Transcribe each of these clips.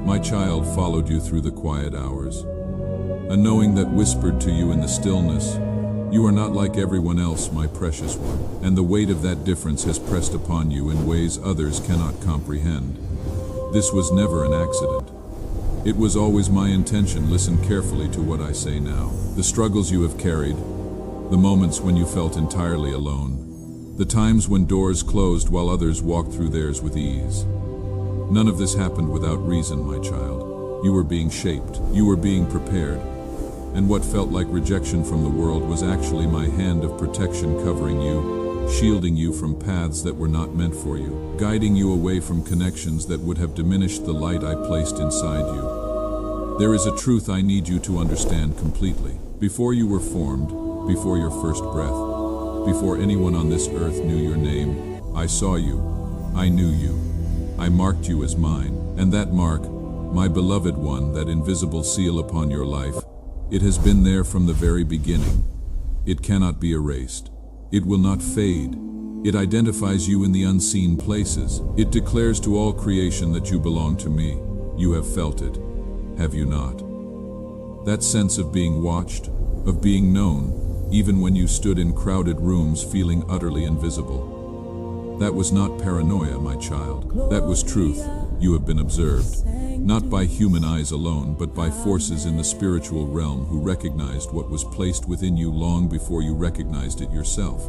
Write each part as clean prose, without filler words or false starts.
My child followed you through the quiet hours. A knowing that whispered to you in the stillness, "You are not like everyone else, my precious one." And the weight of that difference has pressed upon you in ways others cannot comprehend. This was never an accident. It was always my intention. Listen carefully to what I say now. The struggles you have carried, the moments when you felt entirely alone, the times when doors closed while others walked through theirs with ease. None of this happened without reason, my child. You were being shaped. You were being prepared. And what felt like rejection from the world was actually my hand of protection covering you, shielding you from paths that were not meant for you, guiding you away from connections that would have diminished the light I placed inside you. There is a truth I need you to understand completely. Before you were formed, before your first breath, before anyone on this earth knew your name, I saw you, I knew you, I marked you as mine. And that mark, my beloved one, that invisible seal upon your life, it has been there from the very beginning. It cannot be erased. It will not fade. It identifies you in the unseen places. It declares to all creation that you belong to me. You have felt it, have you not? That sense of being watched, of being known, even when you stood in crowded rooms feeling utterly invisible. That was not paranoia, my child. That was truth. You have been observed. Not by human eyes alone, but by forces in the spiritual realm who recognized what was placed within you long before you recognized it yourself.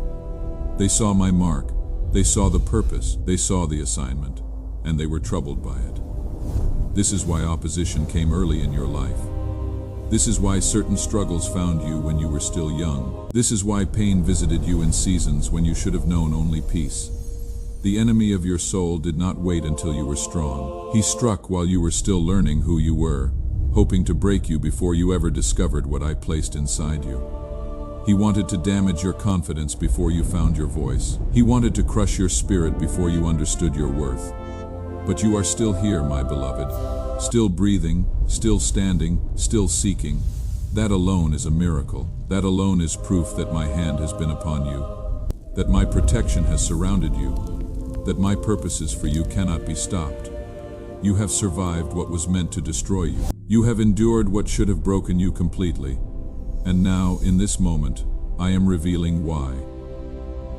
They saw my mark, they saw the purpose, they saw the assignment, and they were troubled by it. This is why opposition came early in your life. This is why certain struggles found you when you were still young. This is why pain visited you in seasons when you should have known only peace. The enemy of your soul did not wait until you were strong. He struck while you were still learning who you were, hoping to break you before you ever discovered what I placed inside you. He wanted to damage your confidence before you found your voice. He wanted to crush your spirit before you understood your worth. But you are still here, my beloved, still breathing, still standing, still seeking. That alone is a miracle. That alone is proof that my hand has been upon you, that my protection has surrounded you, that my purposes for you cannot be stopped. You have survived what was meant to destroy you. You have endured what should have broken you completely. And now, in this moment, I am revealing why.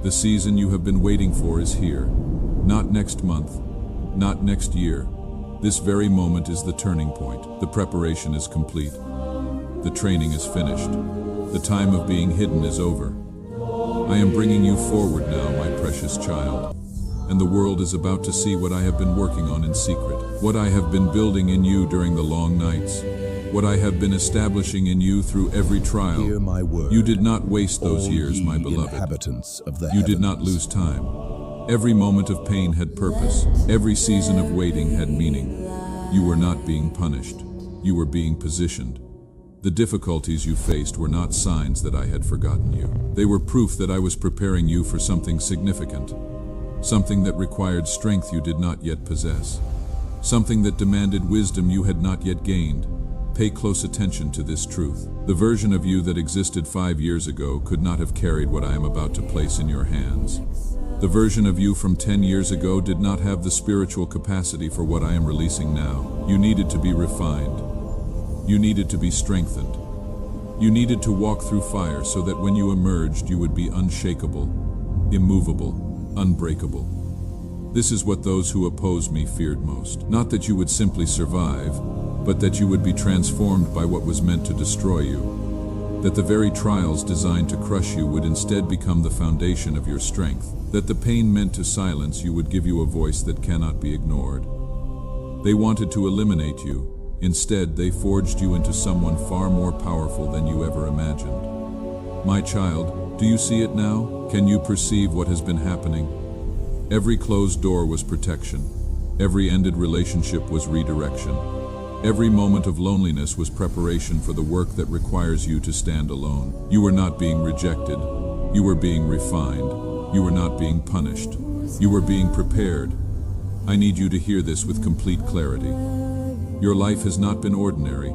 The season you have been waiting for is here. Not next month, not next year. This very moment is the turning point. The preparation is complete. The training is finished. The time of being hidden is over. I am bringing you forward now, my precious child. And the world is about to see what I have been working on in secret, what I have been building in you during the long nights, what I have been establishing in you through every trial. Hear my word. You did not waste those All years, ye my beloved. Inhabitants of the You did not heavens. lose time. Every moment of pain had purpose. Every season of waiting had meaning. You were not being punished. You were being positioned. The difficulties you faced were not signs that I had forgotten you. They were proof that I was preparing you for something significant. Something that required strength you did not yet possess. Something that demanded wisdom you had not yet gained. Pay close attention to this truth. The version of you that existed 5 years ago could not have carried what I am about to place in your hands. The version of you from 10 years ago did not have the spiritual capacity for what I am releasing now. You needed to be refined. You needed to be strengthened. You needed to walk through fire so that when you emerged, you would be unshakable, immovable, unbreakable. This is what those who oppose me feared most. Not that you would simply survive, but that you would be transformed by what was meant to destroy you. That the very trials designed to crush you would instead become the foundation of your strength. That the pain meant to silence you would give you a voice that cannot be ignored. They wanted to eliminate you. Instead, they forged you into someone far more powerful than you ever imagined. My child, do you see it now? Can you perceive what has been happening? Every closed door was protection. Every ended relationship was redirection. Every moment of loneliness was preparation for the work that requires you to stand alone. You were not being rejected. You were being refined. You were not being punished. You were being prepared. I need you to hear this with complete clarity. Your life has not been ordinary.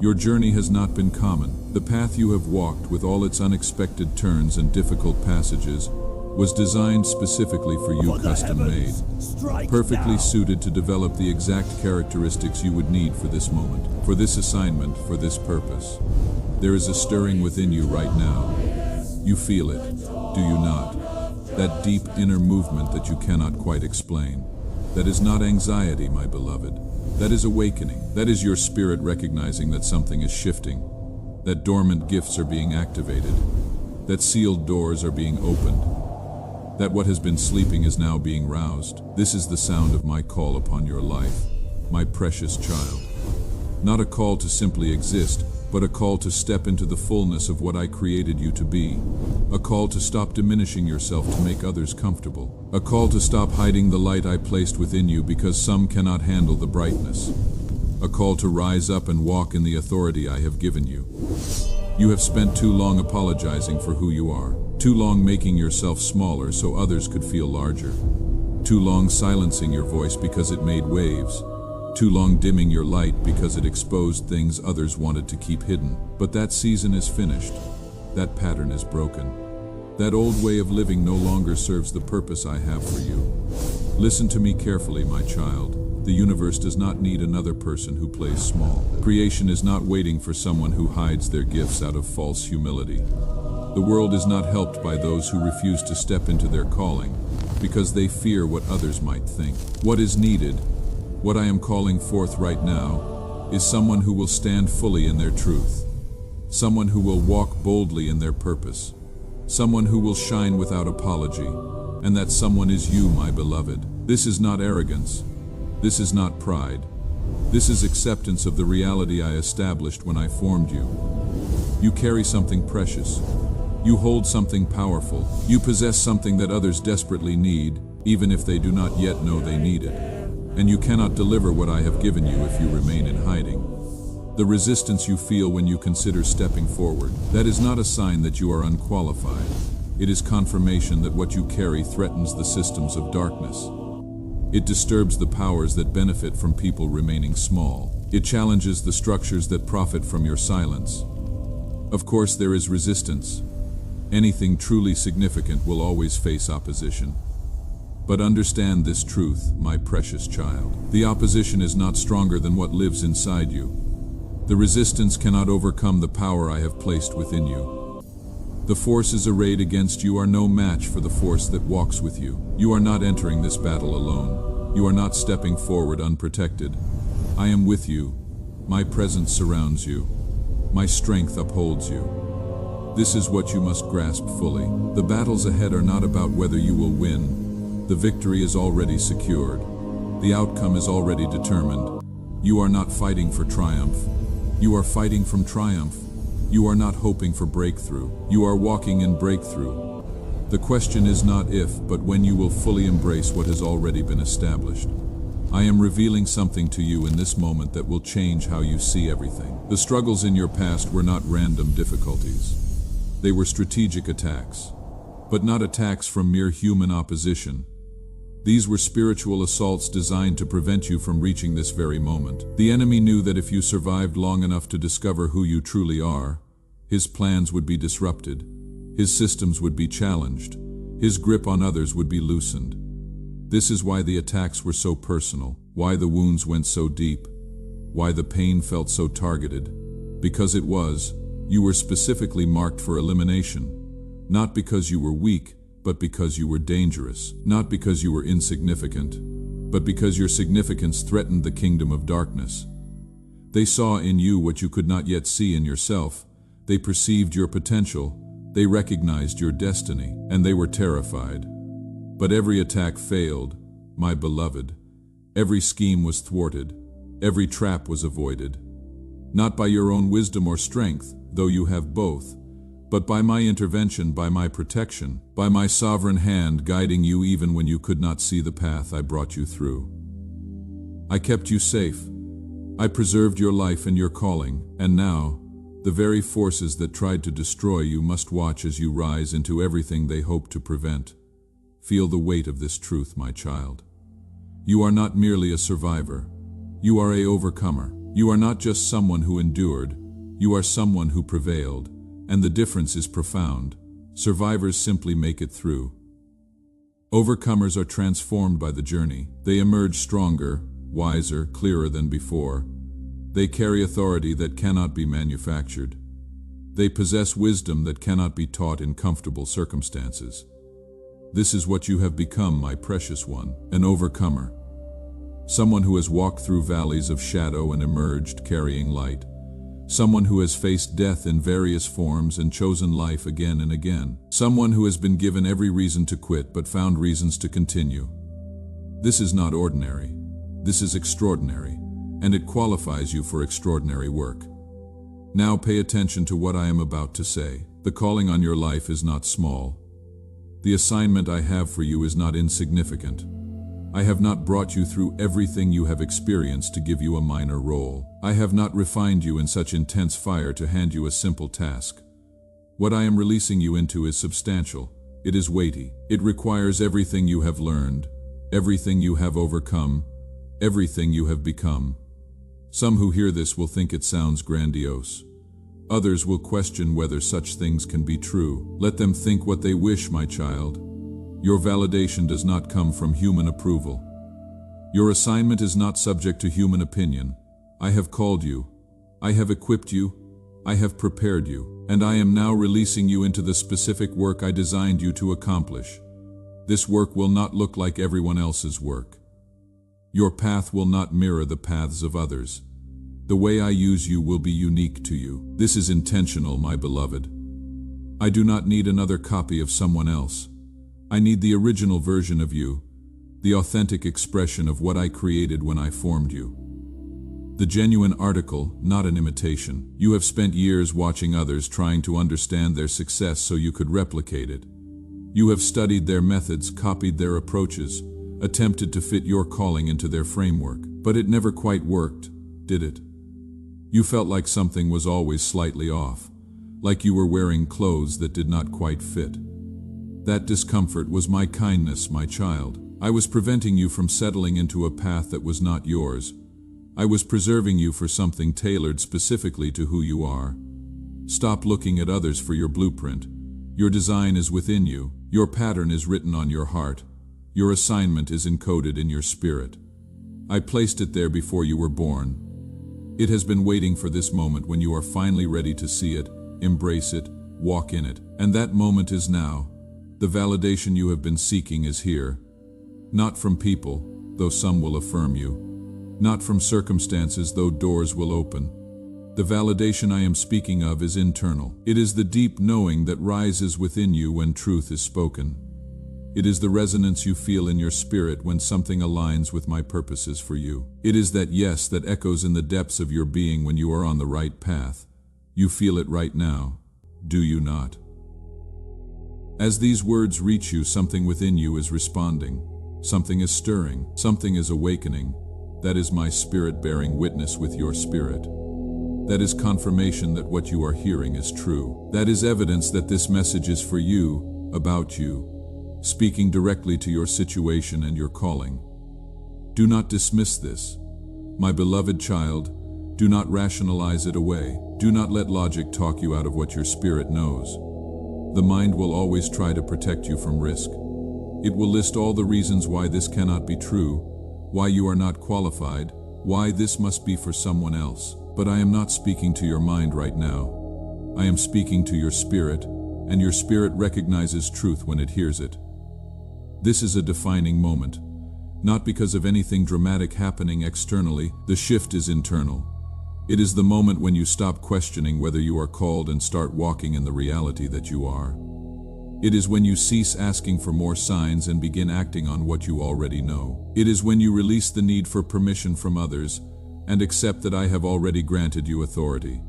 Your journey has not been common. The path you have walked, with all its unexpected turns and difficult passages, was designed specifically for you, custom-made, perfectly suited to develop the exact characteristics you would need for this moment, for this assignment, for this purpose. There is a stirring within you right now. You feel it, do you not? That deep inner movement that you cannot quite explain. That is not anxiety, my beloved. That is awakening. That is your spirit recognizing that something is shifting, that dormant gifts are being activated, that sealed doors are being opened, that what has been sleeping is now being roused. This is the sound of my call upon your life, my precious child. Not a call to simply exist, but a call to step into the fullness of what I created you to be. A call to stop diminishing yourself to make others comfortable. A call to stop hiding the light I placed within you because some cannot handle the brightness. A call to rise up and walk in the authority I have given you. You have spent too long apologizing for who you are. Too long making yourself smaller so others could feel larger. Too long silencing your voice because it made waves. Too long dimming your light because it exposed things others wanted to keep hidden. But that season is finished. That pattern is broken. That old way of living no longer serves the purpose I have for you. Listen to me carefully, my child. The universe does not need another person who plays small. Creation is not waiting for someone who hides their gifts out of false humility. The world is not helped by those who refuse to step into their calling because they fear what others might think. What is needed, what I am calling forth right now, is someone who will stand fully in their truth. Someone who will walk boldly in their purpose. Someone who will shine without apology. And that someone is you, my beloved. This is not arrogance. This is not pride. This is acceptance of the reality I established when I formed you. You carry something precious. You hold something powerful. You possess something that others desperately need, even if they do not yet know they need it. And you cannot deliver what I have given you if you remain in hiding. The resistance you feel when you consider stepping forward, that is not a sign that you are unqualified. It is confirmation that what you carry threatens the systems of darkness. It disturbs the powers that benefit from people remaining small. It challenges the structures that profit from your silence. Of course, there is resistance. Anything truly significant will always face opposition. But understand this truth, my precious child. The opposition is not stronger than what lives inside you. The resistance cannot overcome the power I have placed within you. The forces arrayed against you are no match for the force that walks with you. You are not entering this battle alone. You are not stepping forward unprotected. I am with you. My presence surrounds you. My strength upholds you. This is what you must grasp fully. The battles ahead are not about whether you will win. The victory is already secured. The outcome is already determined. You are not fighting for triumph. You are fighting from triumph. You are not hoping for breakthrough. You are walking in breakthrough. The question is not if, but when you will fully embrace what has already been established. I am revealing something to you in this moment that will change how you see everything. The struggles in your past were not random difficulties. They were strategic attacks, but not attacks from mere human opposition. These were spiritual assaults designed to prevent you from reaching this very moment. The enemy knew that if you survived long enough to discover who you truly are, his plans would be disrupted, his systems would be challenged, his grip on others would be loosened. This is why the attacks were so personal, why the wounds went so deep, why the pain felt so targeted. Because you were specifically marked for elimination, not because you were weak, but because you were dangerous, not because you were insignificant, but because your significance threatened the kingdom of darkness. They saw in you what you could not yet see in yourself. They perceived your potential, they recognized your destiny, and they were terrified. But every attack failed, my beloved. Every scheme was thwarted, every trap was avoided. Not by your own wisdom or strength, though you have both, but by my intervention, by my protection, by my sovereign hand guiding you even when you could not see the path I brought you through. I kept you safe. I preserved your life and your calling, and now, the very forces that tried to destroy you must watch as you rise into everything they hope to prevent. Feel the weight of this truth, my child. You are not merely a survivor. You are an overcomer. You are not just someone who endured. You are someone who prevailed. And the difference is profound. Survivors simply make it through. Overcomers are transformed by the journey. They emerge stronger, wiser, clearer than before. They carry authority that cannot be manufactured. They possess wisdom that cannot be taught in comfortable circumstances. This is what you have become, my precious one, an overcomer. Someone who has walked through valleys of shadow and emerged carrying light. Someone who has faced death in various forms and chosen life again and again. Someone who has been given every reason to quit but found reasons to continue. This is not ordinary. This is extraordinary, and it qualifies you for extraordinary work. Now pay attention to what I am about to say. The calling on your life is not small. The assignment I have for you is not insignificant. I have not brought you through everything you have experienced to give you a minor role. I have not refined you in such intense fire to hand you a simple task. What I am releasing you into is substantial. It is weighty. It requires everything you have learned, everything you have overcome, everything you have become. Some who hear this will think it sounds grandiose. Others will question whether such things can be true. Let them think what they wish, my child. Your validation does not come from human approval. Your assignment is not subject to human opinion. I have called you. I have equipped you. I have prepared you. And I am now releasing you into the specific work I designed you to accomplish. This work will not look like everyone else's work. Your path will not mirror the paths of others. The way I use you will be unique to you. This is intentional, my beloved. I do not need another copy of someone else. I need the original version of you, the authentic expression of what I created when I formed you. The genuine article, not an imitation. You have spent years watching others trying to understand their success so you could replicate it. You have studied their methods, copied their approaches, attempted to fit your calling into their framework, but it never quite worked, did it? You felt like something was always slightly off, like you were wearing clothes that did not quite fit. That discomfort was my kindness, my child. I was preventing you from settling into a path that was not yours. I was preserving you for something tailored specifically to who you are. Stop looking at others for your blueprint. Your design is within you. Your pattern is written on your heart. Your assignment is encoded in your spirit. I placed it there before you were born. It has been waiting for this moment when you are finally ready to see it, embrace it, walk in it. And that moment is now. The validation you have been seeking is here. Not from people, though some will affirm you. Not from circumstances, though doors will open. The validation I am speaking of is internal. It is the deep knowing that rises within you when truth is spoken. It is the resonance you feel in your spirit when something aligns with my purposes for you. It is that yes that echoes in the depths of your being when you are on the right path. You feel it right now, do you not? As these words reach you, something within you is responding. Something is stirring. Something is awakening. That is my spirit bearing witness with your spirit. That is confirmation that what you are hearing is true. That is evidence that this message is for you, about you, speaking directly to your situation and your calling. Do not dismiss this. My beloved child, do not rationalize it away. Do not let logic talk you out of what your spirit knows. The mind will always try to protect you from risk. It will list all the reasons why this cannot be true, why you are not qualified, why this must be for someone else. But I am not speaking to your mind right now. I am speaking to your spirit, and your spirit recognizes truth when it hears it. This is a defining moment. Not because of anything dramatic happening externally, the shift is internal. It is the moment when you stop questioning whether you are called and start walking in the reality that you are. It is when you cease asking for more signs and begin acting on what you already know. It is when you release the need for permission from others and accept that I have already granted you authority.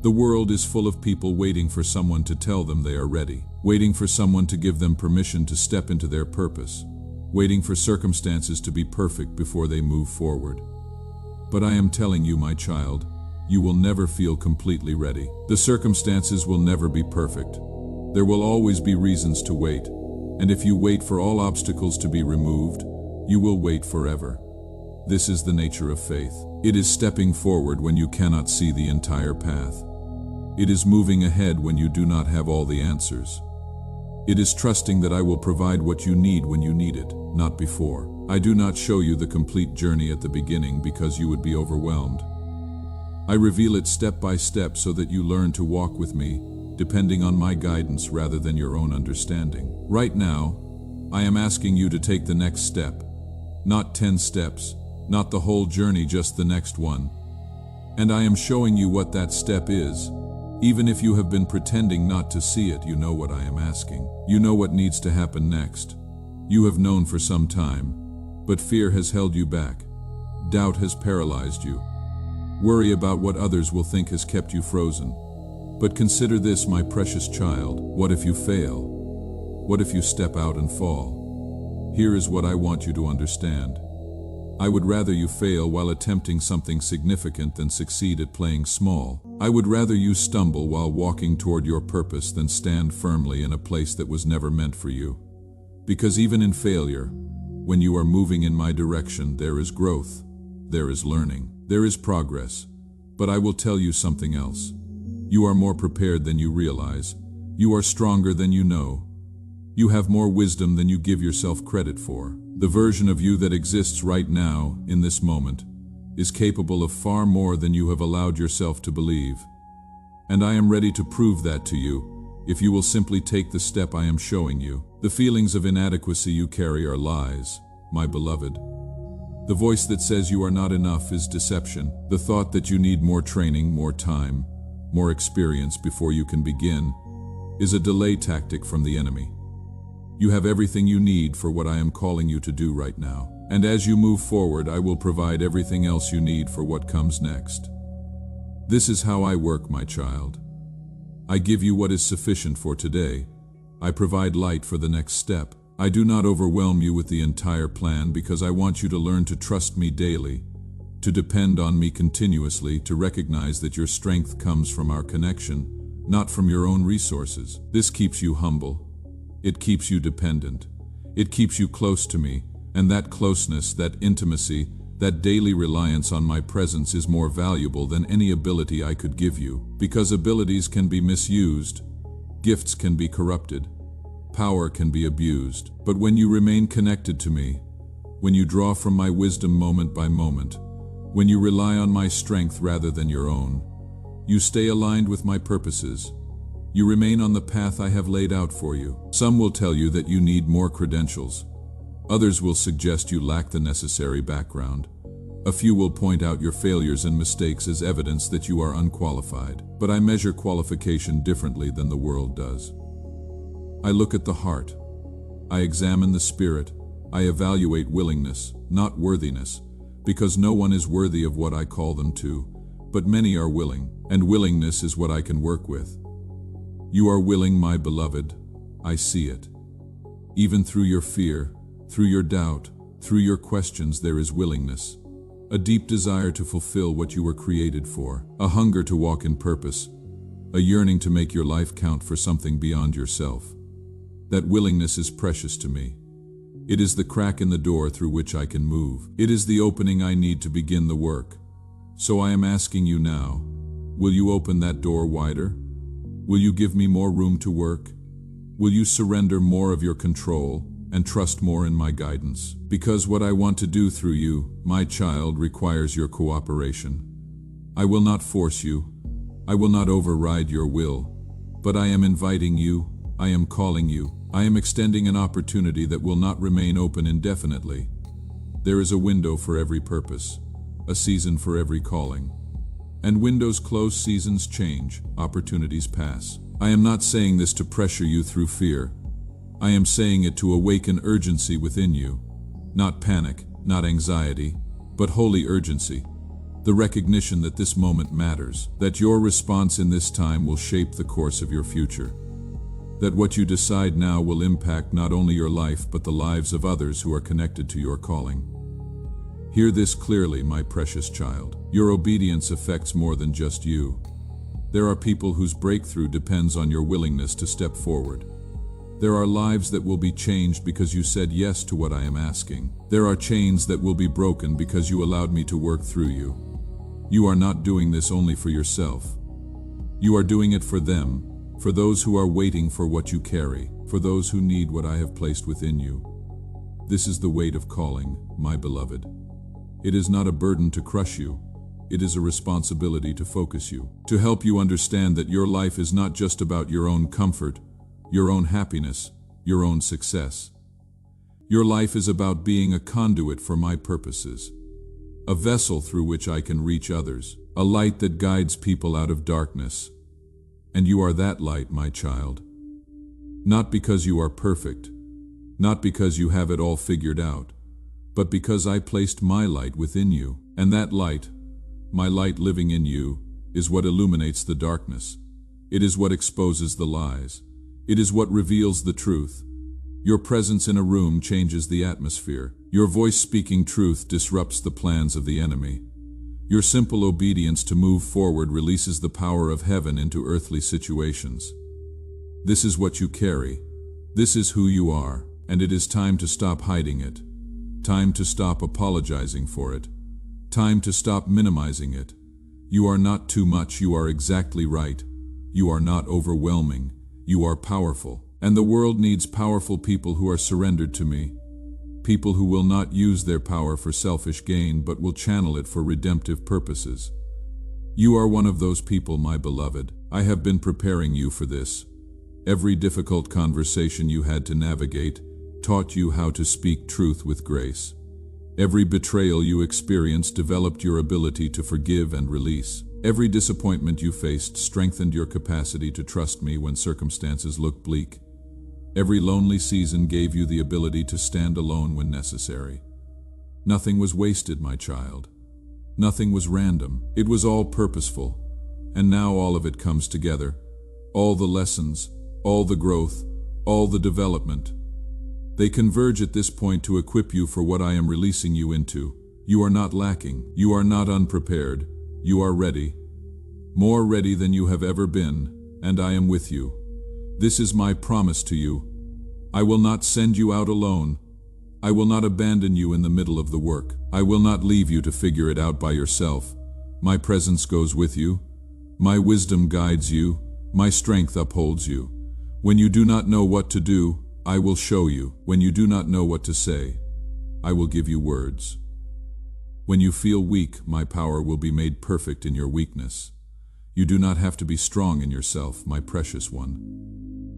The world is full of people waiting for someone to tell them they are ready, waiting for someone to give them permission to step into their purpose, waiting for circumstances to be perfect before they move forward. But I am telling you, my child, you will never feel completely ready. The circumstances will never be perfect. There will always be reasons to wait, and if you wait for all obstacles to be removed, you will wait forever. This is the nature of faith. It is stepping forward when you cannot see the entire path. It is moving ahead when you do not have all the answers. It is trusting that I will provide what you need when you need it, not before. I do not show you the complete journey at the beginning because you would be overwhelmed. I reveal it step by step so that you learn to walk with me, depending on my guidance rather than your own understanding. Right now, I am asking you to take the next step. Not 10 steps, not the whole journey, just the next one. And I am showing you what that step is. Even if you have been pretending not to see it, you know what I am asking. You know what needs to happen next. You have known for some time, but fear has held you back. Doubt has paralyzed you. Worry about what others will think has kept you frozen. But consider this, my precious child. What if you fail? What if you step out and fall? Here is what I want you to understand. I would rather you fail while attempting something significant than succeed at playing small. I would rather you stumble while walking toward your purpose than stand firmly in a place that was never meant for you. Because even in failure, when you are moving in my direction, there is growth, there is learning, there is progress. But I will tell you something else. You are more prepared than you realize. You are stronger than you know. You have more wisdom than you give yourself credit for. The version of you that exists right now, in this moment, is capable of far more than you have allowed yourself to believe. And I am ready to prove that to you, if you will simply take the step I am showing you. The feelings of inadequacy you carry are lies, my beloved. The voice that says you are not enough is deception. The thought that you need more training, more time, more experience before you can begin, is a delay tactic from the enemy. You have everything you need for what I am calling you to do right now. And as you move forward, I will provide everything else you need for what comes next. This is how I work, my child. I give you what is sufficient for today. I provide light for the next step. I do not overwhelm you with the entire plan because I want you to learn to trust me daily, to depend on me continuously, to recognize that your strength comes from our connection, not from your own resources. This keeps you humble. It keeps you dependent. It keeps you close to me, and that closeness, that intimacy, that daily reliance on my presence is more valuable than any ability I could give you, because abilities can be misused, gifts can be corrupted, power can be abused. But when you remain connected to me, when you draw from my wisdom moment by moment, when you rely on my strength rather than your own, you stay aligned with my purposes. You remain on the path I have laid out for you. Some will tell you that you need more credentials. Others will suggest you lack the necessary background. A few will point out your failures and mistakes as evidence that you are unqualified. But I measure qualification differently than the world does. I look at the heart. I examine the spirit. I evaluate willingness, not worthiness, because no one is worthy of what I call them to, but many are willing, and willingness is what I can work with. You are willing, my beloved. I see it. Even through your fear, through your doubt, through your questions, there is willingness. A deep desire to fulfill what you were created for. A hunger to walk in purpose. A yearning to make your life count for something beyond yourself. That willingness is precious to me. It is the crack in the door through which I can move. It is the opening I need to begin the work. So I am asking you now, will you open that door wider? Will you give me more room to work? Will you surrender more of your control and trust more in my guidance? Because what I want to do through you, my child, requires your cooperation. I will not force you. I will not override your will. But I am inviting you. I am calling you. I am extending an opportunity that will not remain open indefinitely. There is a window for every purpose, a season for every calling. And windows close, seasons change, opportunities pass. I am not saying this to pressure you through fear. I am saying it to awaken urgency within you. Not panic, not anxiety, but holy urgency. The recognition that this moment matters, that your response in this time will shape the course of your future. That what you decide now will impact not only your life but the lives of others who are connected to your calling. Hear this clearly, my precious child. Your obedience affects more than just you. There are people whose breakthrough depends on your willingness to step forward. There are lives that will be changed because you said yes to what I am asking. There are chains that will be broken because you allowed me to work through you. You are not doing this only for yourself. You are doing it for them, for those who are waiting for what you carry, for those who need what I have placed within you. This is the weight of calling, my beloved. It is not a burden to crush you. It is a responsibility to focus you, to help you understand that your life is not just about your own comfort, your own happiness, your own success. Your life is about being a conduit for my purposes, a vessel through which I can reach others, a light that guides people out of darkness. And you are that light, my child. Not because you are perfect, not because you have it all figured out, but because I placed my light within you. And that light, my light living in you, is what illuminates the darkness. It is what exposes the lies. It is what reveals the truth. Your presence in a room changes the atmosphere. Your voice speaking truth disrupts the plans of the enemy. Your simple obedience to move forward releases the power of heaven into earthly situations. This is what you carry. This is who you are, and it is time to stop hiding it. Time to stop apologizing for it. Time to stop minimizing it. You are not too much, you are exactly right. You are not overwhelming. You are powerful. And the world needs powerful people who are surrendered to me. People who will not use their power for selfish gain, but will channel it for redemptive purposes. You are one of those people, my beloved. I have been preparing you for this. Every difficult conversation you had to navigate taught you how to speak truth with grace. Every betrayal you experienced developed your ability to forgive and release. Every disappointment you faced strengthened your capacity to trust me when circumstances looked bleak. Every lonely season gave you the ability to stand alone when necessary. Nothing was wasted, my child. Nothing was random. It was all purposeful. And now all of it comes together. All the lessons, all the growth, all the development. They converge at this point to equip you for what I am releasing you into. You are not lacking. You are not unprepared. You are ready. More ready than you have ever been, and I am with you. This is my promise to you. I will not send you out alone. I will not abandon you in the middle of the work. I will not leave you to figure it out by yourself. My presence goes with you. My wisdom guides you. My strength upholds you. When you do not know what to do, I will show you. When you do not know what to say, I will give you words. When you feel weak, my power will be made perfect in your weakness. You do not have to be strong in yourself, my precious one.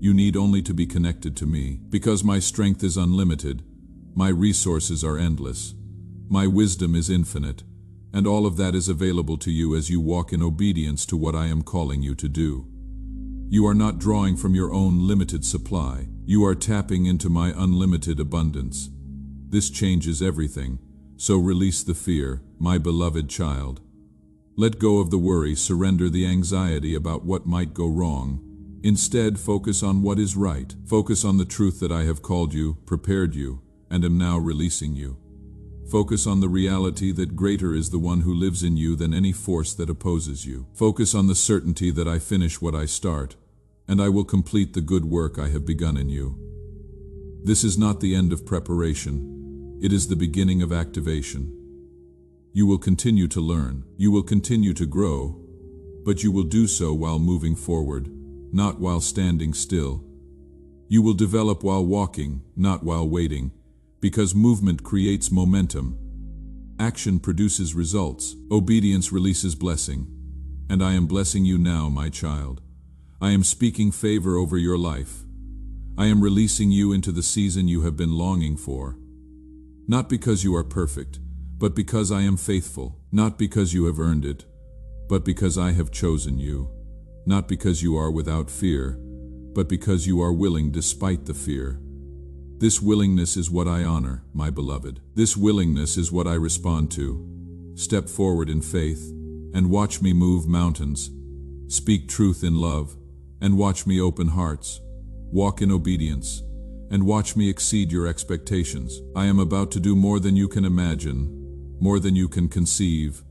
You need only to be connected to me, because my strength is unlimited, my resources are endless, my wisdom is infinite, and all of that is available to you as you walk in obedience to what I am calling you to do. You are not drawing from your own limited supply. You are tapping into my unlimited abundance. This changes everything, so release the fear, my beloved child. Let go of the worry, surrender the anxiety about what might go wrong. Instead, focus on what is right. Focus on the truth that I have called you, prepared you, and am now releasing you. Focus on the reality that greater is the one who lives in you than any force that opposes you. Focus on the certainty that I finish what I start, and I will complete the good work I have begun in you. This is not the end of preparation. It is the beginning of activation. You will continue to learn. You will continue to grow, but you will do so while moving forward, not while standing still. You will develop while walking, not while waiting, because movement creates momentum. Action produces results. Obedience releases blessing. And I am blessing you now, my child. I am speaking favor over your life. I am releasing you into the season you have been longing for. Not because you are perfect, but because I am faithful. Not because you have earned it, but because I have chosen you. Not because you are without fear, but because you are willing despite the fear. This willingness is what I honor, my beloved. This willingness is what I respond to. Step forward in faith, and watch me move mountains. Speak truth in love, and watch me open hearts. Walk in obedience, and watch me exceed your expectations. I am about to do more than you can imagine, more than you can conceive,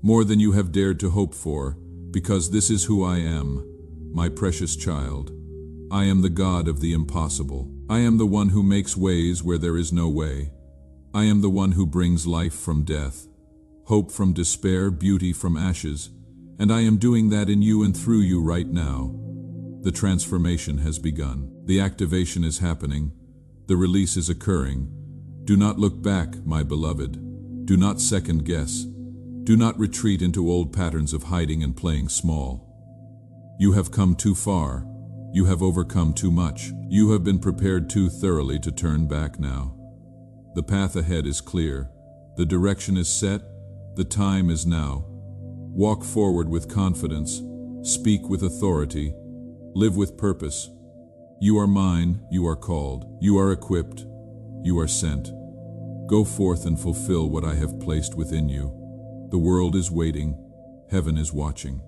more than you have dared to hope for, because this is who I am, my precious child. I am the God of the impossible. I am the one who makes ways where there is no way. I am the one who brings life from death, hope from despair, beauty from ashes, and I am doing that in you and through you right now. The transformation has begun. The activation is happening. The release is occurring. Do not look back, my beloved. Do not second guess. Do not retreat into old patterns of hiding and playing small. You have come too far. You have overcome too much. You have been prepared too thoroughly to turn back now. The path ahead is clear. The direction is set. The time is now. Walk forward with confidence. Speak with authority. Live with purpose. You are mine. You are called. You are equipped. You are sent. Go forth and fulfill what I have placed within you. The world is waiting. Heaven is watching.